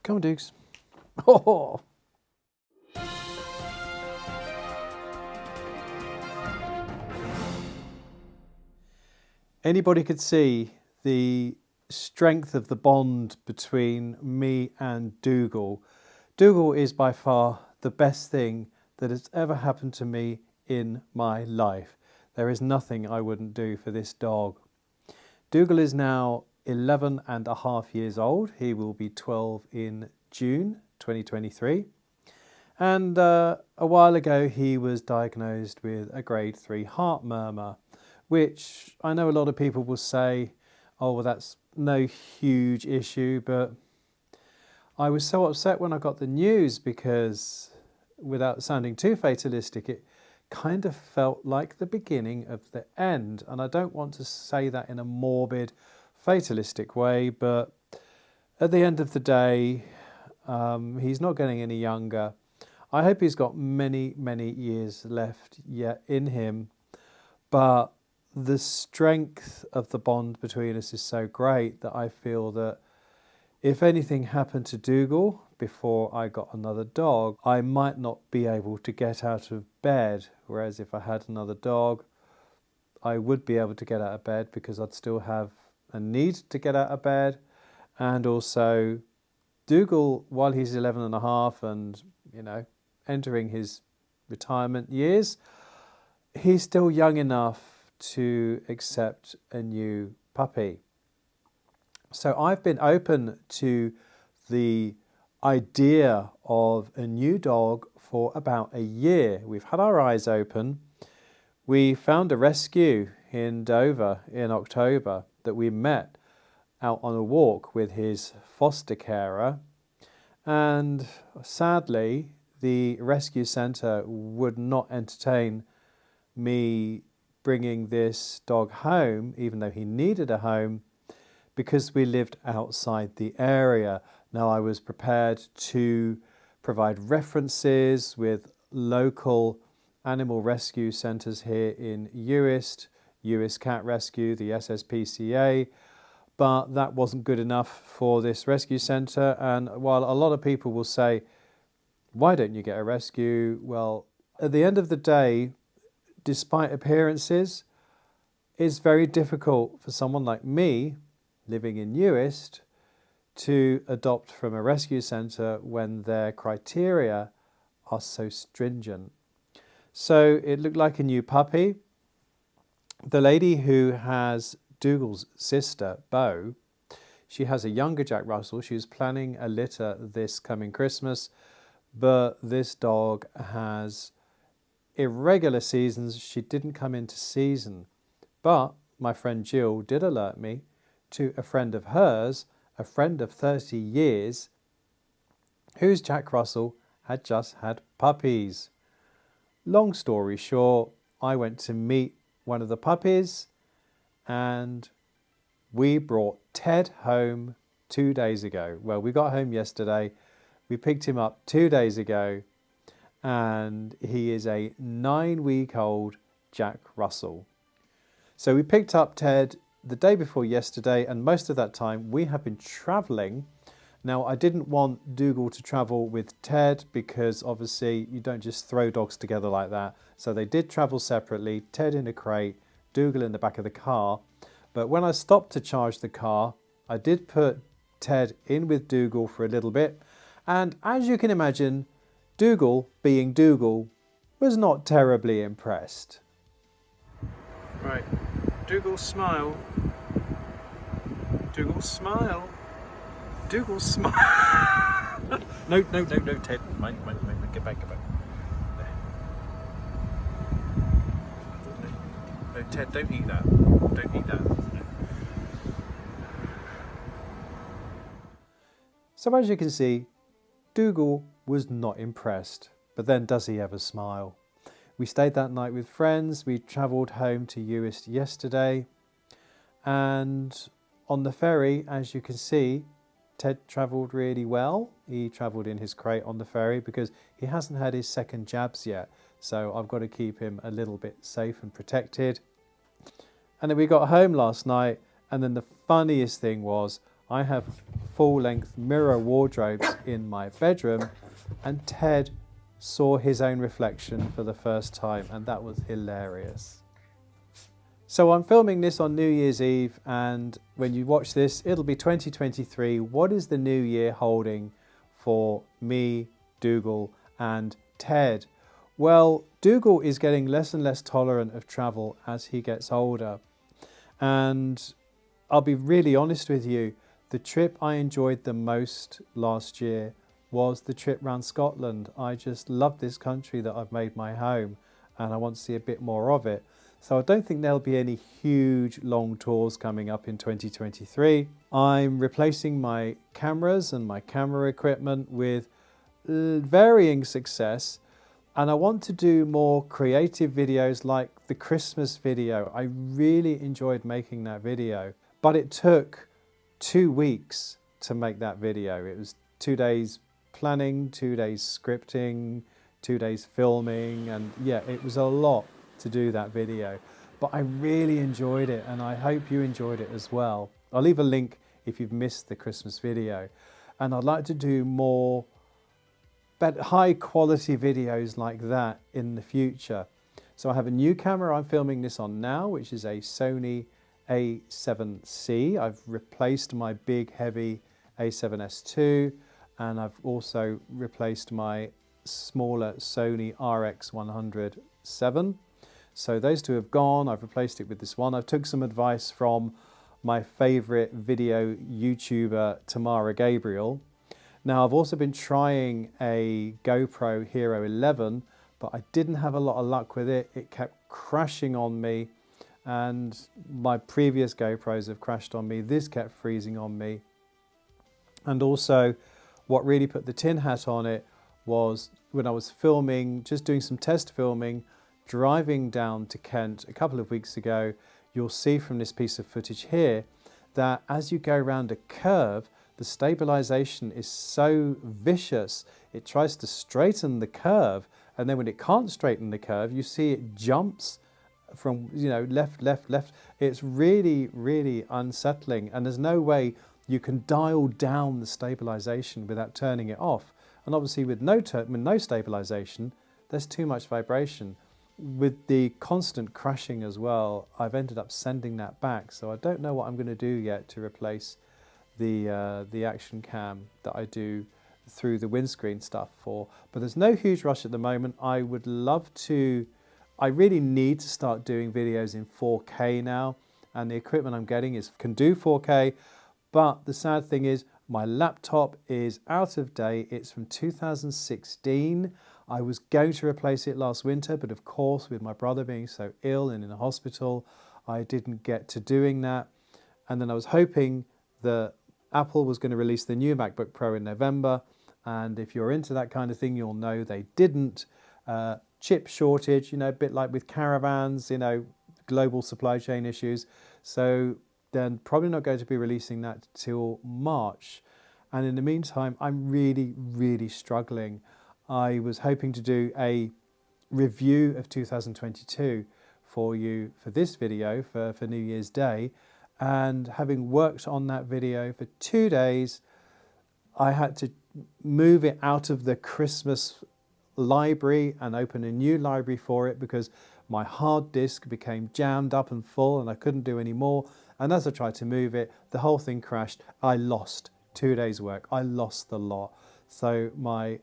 Come on, Dukes. Oh. Anybody could see the strength of the bond between me and Dougal. Dougal is by far the best thing that has ever happened to me in my life. There is nothing I wouldn't do for this dog. Dougal is now 11 and a half years old. He will be 12 in June 2023. And a while ago he was diagnosed with a grade 3 heart murmur, which I know a lot of people will say, oh, well, that's no huge issue, but I was so upset when I got the news because, without sounding too fatalistic, it kind of felt like the beginning of the end. And I don't want to say that in a morbid, fatalistic way, but at the end of the day, he's not getting any younger. I hope he's got many, many years left yet in him, but the strength of the bond between us is so great that I feel that if anything happened to Dougal before I got another dog, I might not be able to get out of bed. Whereas if I had another dog, I would be able to get out of bed because I'd still have a need to get out of bed. And also Dougal, while he's 11 and a half and, you know, entering his retirement years, he's still young enough to accept a new puppy. So I've been open to the idea of a new dog for about a year. We've had our eyes open. We found a rescue in Dover in October that we met out on a walk with his foster carer, and sadly the rescue centre would not entertain me bringing this dog home, even though he needed a home, because we lived outside the area. Now, I was prepared to provide references with local animal rescue centres here in Uist, Uist Cat Rescue, the SSPCA, but that wasn't good enough for this rescue centre. And while a lot of people will say, why don't you get a rescue? Well, at the end of the day, despite appearances, it's very difficult for someone like me living in Uist to adopt from a rescue centre when their criteria are so stringent. So it looked like a new puppy. The lady who has Dougal's sister, Bo, she has a younger Jack Russell. She was planning a litter this coming Christmas, but this dog has irregular seasons. She didn't come into season, but my friend Jill did alert me to a friend of hers, a friend of 30 years, whose Jack Russell had just had puppies. Long story short, I went to meet one of the puppies and we brought Ted home 2 days ago. Well, we got home yesterday. We picked him up 2 days ago, and he is a 9-week-old Jack Russell. So we picked up Ted the day before yesterday, and most of that time we have been travelling. Now, I didn't want Dougal to travel with Ted because obviously you don't just throw dogs together like that. So they did travel separately, Ted in a crate, Dougal in the back of the car. But when I stopped to charge the car, I did put Ted in with Dougal for a little bit. And as you can imagine, Dougal, being Dougal, was not terribly impressed. Right, Dougal smile. Dougal smile. Dougal smile. No, Ted. Mind, get back. No, Ted, don't eat that. Don't eat that. So as you can see, Dougal was not impressed, but then does he ever smile? We stayed that night with friends. We travelled home to Uist yesterday, and on the ferry, as you can see, Ted travelled really well. He travelled in his crate on the ferry because he hasn't had his second jabs yet, so I've got to keep him a little bit safe and protected. And then we got home last night, and then the funniest thing was I have full-length mirror wardrobes in my bedroom, and Ted saw his own reflection for the first time, and that was hilarious. So I'm filming this on New Year's Eve, and when you watch this, it'll be 2023. What is the new year holding for me, Dougal, and Ted? Well, Dougal is getting less and less tolerant of travel as he gets older. And I'll be really honest with you, the trip I enjoyed the most last year was the trip around Scotland. I just love this country that I've made my home, and I want to see a bit more of it. So I don't think there'll be any huge long tours coming up in 2023. I'm replacing my cameras and my camera equipment with varying success, and I want to do more creative videos like the Christmas video. I really enjoyed making that video, but it took 2 weeks to make that video. It was 2 days planning, 2 days scripting, 2 days filming, and yeah, it was a lot to do that video, but I really enjoyed it, and I hope you enjoyed it as well. I'll leave a link if you've missed the Christmas video, and I'd like to do more but high quality videos like that in the future. So I have a new camera I'm filming this on now, which is a Sony A7C. I've replaced my big heavy A7S II, and I've also replaced my smaller Sony RX100-7. So those two have gone. I've replaced it with this one. I've took some advice from my favorite video YouTuber, Tamara Gabriel. Now I've also been trying a GoPro Hero 11, but I didn't have a lot of luck with it. It kept crashing on me, and my previous GoPros have crashed on me. This kept freezing on me. And also what really put the tin hat on it was when I was filming, just doing some test filming, driving down to Kent a couple of weeks ago. You'll see from this piece of footage here that as you go around a curve, the stabilization is so vicious. It tries to straighten the curve, and then when it can't straighten the curve, you see it jumps from, you know, left, left, left. It's really, really unsettling, and there's no way you can dial down the stabilization without turning it off. And obviously with no stabilization, there's too much vibration. With the constant crashing as well, I've ended up sending that back. So I don't know what I'm going to do yet to replace the action cam that I do through the windscreen stuff for. But there's no huge rush at the moment. I would love to, I really need to start doing videos in 4K now. And the equipment I'm getting can do 4K. But the sad thing is, my laptop is out of date. It's from 2016. I was going to replace it last winter, but of course, with my brother being so ill and in a hospital, I didn't get to doing that. And then I was hoping that Apple was going to release the new MacBook Pro in November. And if you're into that kind of thing, you'll know they didn't. Chip shortage, you know, a bit like with caravans, you know, global supply chain issues. So then probably not going to be releasing that till March. And in the meantime, I'm really, really struggling. I was hoping to do a review of 2022 for you for this video for New Year's Day. And having worked on that video for 2 days, I had to move it out of the Christmas library and open a new library for it because my hard disk became jammed up and full and I couldn't do any more. And as I tried to move it, the whole thing crashed. I lost 2 days' work. I lost the lot. So my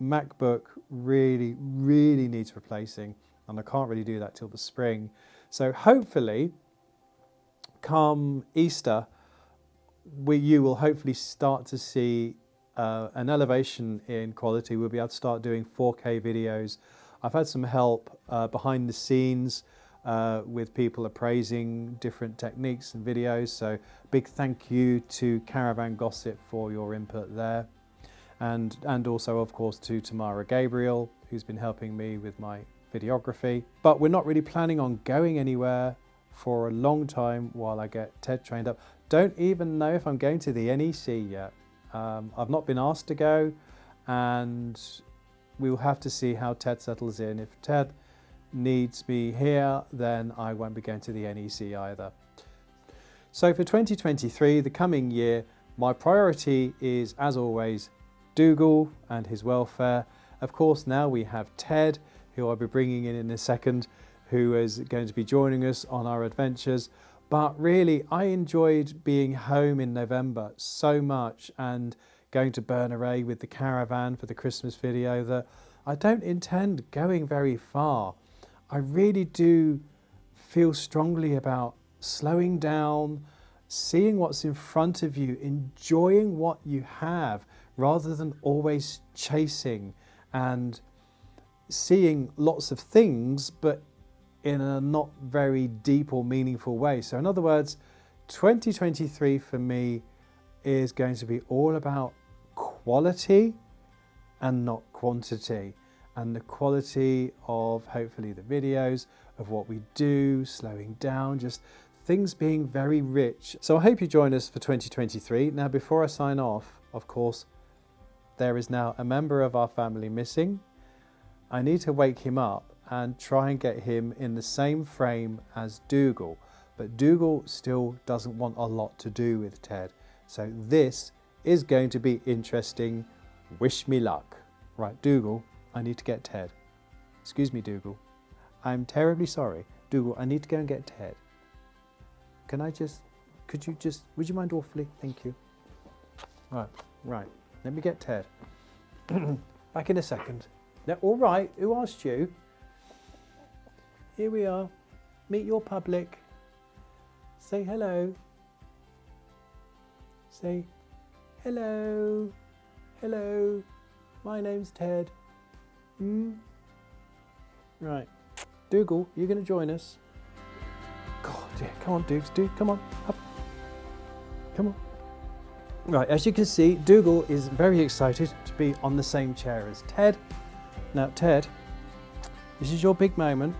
MacBook really, really needs replacing, and I can't really do that till the spring. So hopefully, come Easter, you will hopefully start to see an elevation in quality. We'll be able to start doing 4K videos. I've had some help behind the scenes with people appraising different techniques and videos. So big thank you to Caravan Gossip for your input there. And also, of course, to Tamara Gabriel, who's been helping me with my videography. But we're not really planning on going anywhere for a long time while I get Ted trained up. Don't even know if I'm going to the NEC yet. I've not been asked to go, and we'll have to see how Ted settles in. If Ted needs me here, then I won't be going to the NEC either. So for 2023, the coming year, my priority is, as always, Dougal and his welfare. Of course, now we have Ted, who I'll be bringing in a second, who is going to be joining us on our adventures. But really, I enjoyed being home in November so much and going to Bernay with the caravan for the Christmas video that I don't intend going very far. I really do feel strongly about slowing down, seeing what's in front of you, enjoying what you have rather than always chasing and seeing lots of things but in a not very deep or meaningful way. So in other words, 2023 for me is going to be all about quality and not quantity, and the quality of hopefully the videos, of what we do, slowing down, just things being very rich. So I hope you join us for 2023. Now before I sign off, of course, there is now a member of our family missing. I need to wake him up and try and get him in the same frame as Dougal, but Dougal still doesn't want a lot to do with Ted. So this is going to be interesting. Wish me luck. Right, Dougal, I need to get Ted. Excuse me, Dougal. I'm terribly sorry. Dougal, I need to go and get Ted. Would you mind awfully? Thank you. Right. Let me get Ted. Back in a second. No, all right, who asked you? Here we are. Meet your public. Say hello. Say hello. Hello. My name's Ted. Right. Dougal, you're going to join us. God, yeah, come on, Dougs. Come on. Up. Come on. Right, as you can see, Dougal is very excited to be on the same chair as Ted. Now, Ted, this is your big moment.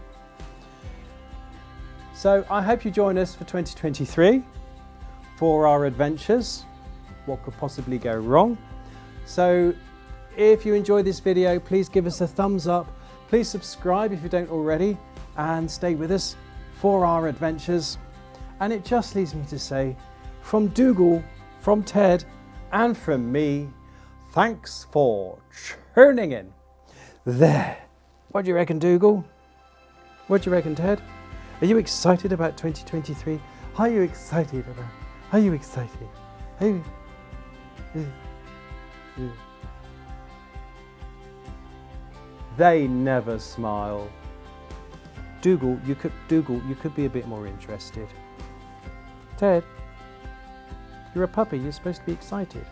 So I hope you join us for 2023 for our adventures. What could possibly go wrong? So if you enjoyed this video, please give us a thumbs up. Please subscribe if you don't already and stay with us for our adventures. And it just leaves me to say, from Dougal, from Ted, and from me, thanks for tuning in. There. What do you reckon, Dougal? What do you reckon, Ted? Are you excited about 2023? Are you excited? They never smile. Dougal, you could be a bit more interested. Ted, you're a puppy. You're supposed to be excited.